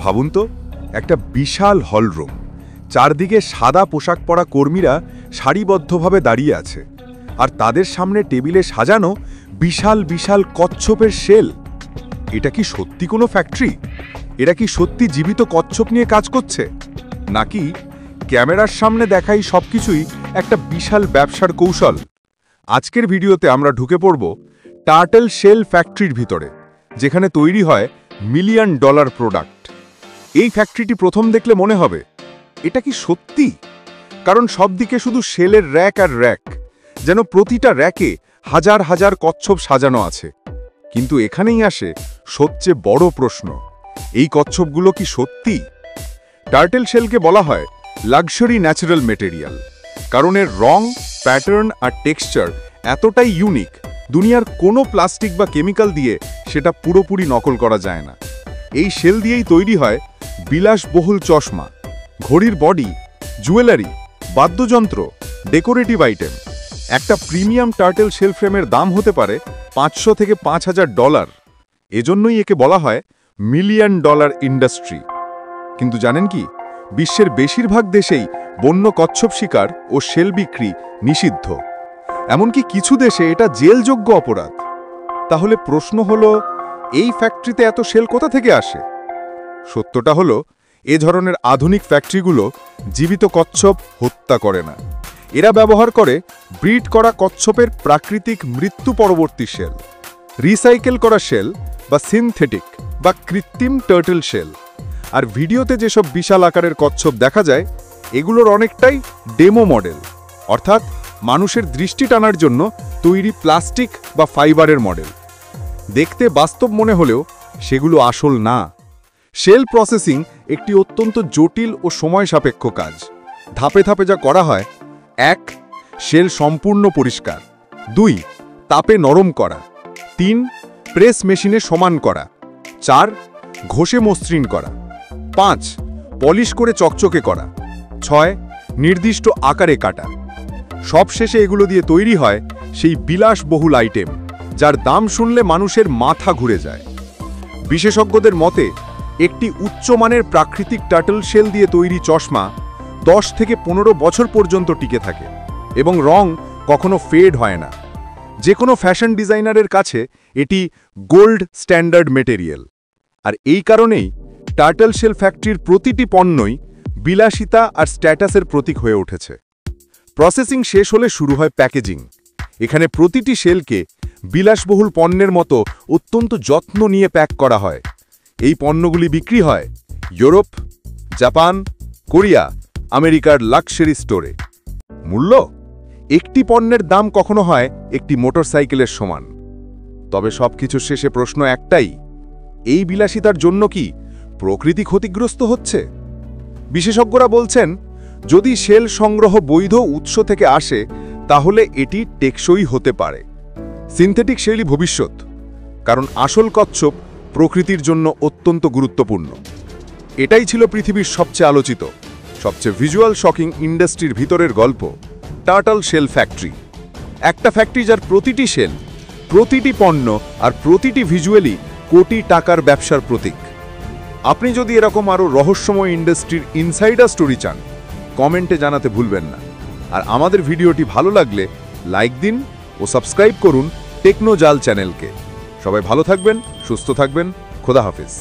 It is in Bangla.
ভাবুন তো, একটা বিশাল হলরুম, চারদিকে সাদা পোশাক পরা কর্মীরা সারিবদ্ধভাবে দাঁড়িয়ে আছে, আর তাদের সামনে টেবিলে সাজানো বিশাল বিশাল কচ্ছপের শেল। এটা কি সত্যি কোনো ফ্যাক্টরি? এরা কি সত্যি জীবিত কচ্ছপ নিয়ে কাজ করছে, নাকি ক্যামেরার সামনে দেখাই সবকিছুই একটা বিশাল ব্যবসার কৌশল? আজকের ভিডিওতে আমরা ঢুকে পড়ব টার্টল শেল ফ্যাক্টরির ভিতরে, যেখানে তৈরি হয় $মিলিয়ন প্রোডাক্ট। এই ফ্যাক্টরিটি প্রথম দেখলে মনে হবে এটা কি সত্যি, কারণ সব দিকে শুধু শেলের র্যাক আর র্যাক, যেন প্রতিটা র্যাকে হাজার হাজার কচ্ছপ সাজানো আছে। কিন্তু এখানেই আসে সবচেয়ে বড় প্রশ্ন, এই কচ্ছপগুলো কি সত্যি? টার্টল শেলকে বলা হয় লাক্সারি ন্যাচারাল মেটেরিয়াল, কারণ এর রং, প্যাটার্ন আর টেক্সচার এতটাই ইউনিক, দুনিয়ার কোনো প্লাস্টিক বা কেমিক্যাল দিয়ে সেটা পুরোপুরি নকল করা যায় না। এই শেল দিয়েই তৈরি হয় বিলাসবহুল চশমা, ঘড়ির বডি, জুয়েলারি, বাদ্যযন্ত্র, ডেকোরেটিভ আইটেম। একটা প্রিমিয়াম টার্টল শেল ফ্রেমের দাম হতে পারে $500 থেকে $5000। এজন্যই একে বলা হয় $মিলিয়ন ইন্ডাস্ট্রি। কিন্তু জানেন কি, বিশ্বের বেশিরভাগ দেশেই বন্য কচ্ছপ শিকার ও শেল বিক্রি নিষিদ্ধ। এমনকি কিছু দেশে এটা জেলযোগ্য অপরাধ। তাহলে প্রশ্ন হলো, এই ফ্যাক্টরিতে এত শেল কোথা থেকে আসে? সত্যটা হলো, এ ধরনের আধুনিক ফ্যাক্টরিগুলো জীবিত কচ্ছপ হত্যা করে না। এরা ব্যবহার করে ব্রিড করা কচ্ছপের প্রাকৃতিক মৃত্যু পরবর্তী শেল, রিসাইকেল করা শেল বা সিনথেটিক বা কৃত্রিম টার্টল শেল। আর ভিডিওতে যেসব বিশাল আকারের কচ্ছপ দেখা যায়, এগুলোর অনেকটাই ডেমো মডেল, অর্থাৎ মানুষের দৃষ্টি টানার জন্য তৈরি প্লাস্টিক বা ফাইবারের মডেল। দেখতে বাস্তব মনে হলেও সেগুলো আসল না। শেল প্রসেসিং একটি অত্যন্ত জটিল ও সময় সাপেক্ষ কাজ। ধাপে ধাপে যা করা হয়: 1. শেল সম্পূর্ণ পরিষ্কার, 2. তাপে নরম করা, 3. প্রেস মেশিনে সমান করা, 4. ঘষে মসৃণ করা, 5. পলিশ করে চকচকে করা, 6. নির্দিষ্ট আকারে কাটা। সবশেষে এগুলো দিয়ে তৈরি হয় সেই বিলাসবহুল আইটেম, যার দাম শুনলে মানুষের মাথা ঘুরে যায়। বিশেষজ্ঞদের মতে, একটি উচ্চমানের প্রাকৃতিক টার্টল শেল দিয়ে তৈরি চশমা 10 থেকে 15 বছর পর্যন্ত টিকে থাকে এবং রং কখনো ফেড হয় না। যে কোনো ফ্যাশন ডিজাইনারের কাছে এটি গোল্ড স্ট্যান্ডার্ড মেটেরিয়াল। আর এই কারণেই টার্টল শেল ফ্যাক্টরির প্রতিটি পণ্যই বিলাসিতা আর স্ট্যাটাসের প্রতীক হয়ে উঠেছে। প্রসেসিং শেষ হলে শুরু হয় প্যাকেজিং। এখানে প্রতিটি শেলকে বিলাসবহুল পণ্যের মতো অত্যন্ত যত্ন নিয়ে প্যাক করা হয়। এই পণ্যগুলি বিক্রি হয় ইউরোপ, জাপান, কোরিয়া, আমেরিকার লাক্সারি স্টোরে। মূল্য: একটি পণ্যের দাম কখনো হয় একটি মোটরসাইকেলের সমান। তবে সবকিছুর শেষে প্রশ্ন একটাই, এই বিলাসিতার জন্য কি প্রকৃতি ক্ষতিগ্রস্ত হচ্ছে? বিশেষজ্ঞরা বলছেন, যদি শেল সংগ্রহ বৈধ উৎস থেকে আসে, তাহলে এটি টেকসই হতে পারে। সিনথেটিক শেলই ভবিষ্যৎ, কারণ আসল কচ্ছপ প্রকৃতির জন্য অত্যন্ত গুরুত্বপূর্ণ। এটাই ছিল পৃথিবীর সবচেয়ে আলোচিত, সবচেয়ে ভিজুয়াল শকিং ইন্ডাস্ট্রির ভিতরের গল্প, টার্টল শেল ফ্যাক্টরি। একটা ফ্যাক্টরি যার প্রতিটি শেল, প্রতিটি পণ্য আর প্রতিটি ভিজুয়ালি কোটি টাকার ব্যবসার প্রতীক। আপনি যদি এরকম আরও রহস্যময় ইন্ডাস্ট্রির ইনসাইডার স্টোরি চান, কমেন্টে জানাতে ভুলবেন না। আর আমাদের ভিডিওটি ভালো লাগলে লাইক দিন ও সাবস্ক্রাইব করুন টেকনোজাল চ্যানেলকে। সবাই ভালো থাকবেন, সুস্থ থাকবেন। খোদা হাফেজ।